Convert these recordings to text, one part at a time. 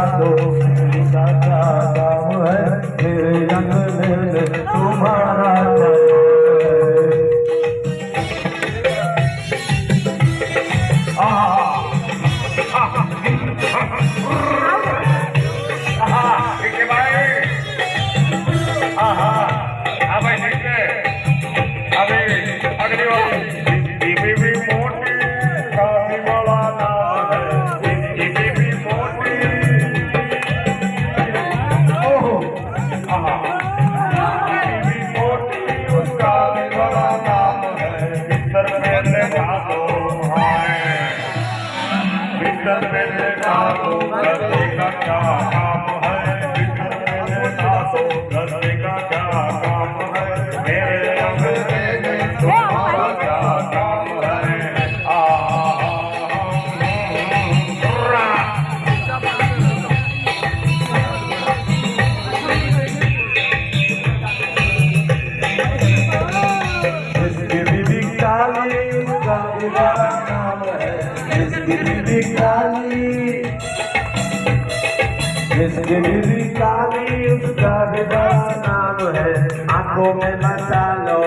दो, का क्या काम है, मेरे अंगने में तुम्हारा क्या जिसकी बीवी काली उसका भी बड़ा नाम है। आंखों में बसा लो,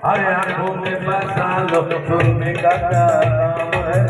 अरे आंखों में बसा लो, सुनने का क्या नाम है।